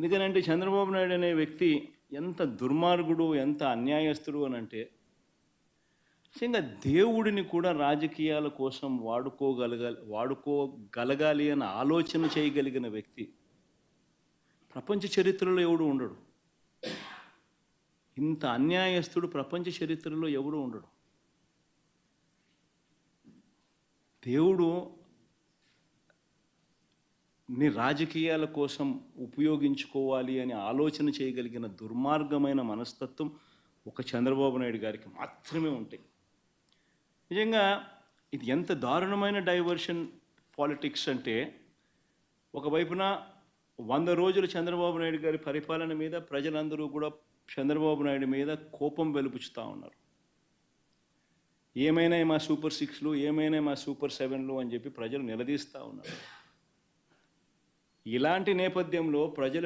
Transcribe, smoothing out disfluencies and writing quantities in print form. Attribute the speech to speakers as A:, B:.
A: ఎందుకనంటే చంద్రబాబు నాయుడు అనే వ్యక్తి ఎంత దుర్మార్గుడు, ఎంత అన్యాయస్తుడు అనంటే, నిజంగా దేవుడిని కూడా రాజకీయాల కోసం వాడుకోగలగాలి అని ఆలోచన చేయగలిగిన వ్యక్తి ప్రపంచ చరిత్రలో ఎవడు ఉండడు. ఇంత అన్యాయస్తుడు ప్రపంచ చరిత్రలో ఎవడు ఉండడు. దేవుడు నీ రాజకీయాల కోసం ఉపయోగించుకోవాలి అని ఆలోచన చేయగలిగిన దుర్మార్గమైన మనస్తత్వం ఒక చంద్రబాబు నాయుడు గారికి మాత్రమే ఉంటాయి. నిజంగా ఇది ఎంత దారుణమైన డైవర్షన్ పాలిటిక్స్ అంటే, ఒకవైపున 100 రోజులు చంద్రబాబు నాయుడు గారి పరిపాలన మీద ప్రజలందరూ కూడా చంద్రబాబు నాయుడు మీద కోపం వెలుపుచుతూ ఉన్నారు. ఏమైనా మా సూపర్ 6లు, ఏమైనా మా సూపర్ 7లు అని చెప్పి ప్రజలు నిలదీస్తూ ఉన్నారు. ఇలాంటి నేపథ్యంలో ప్రజల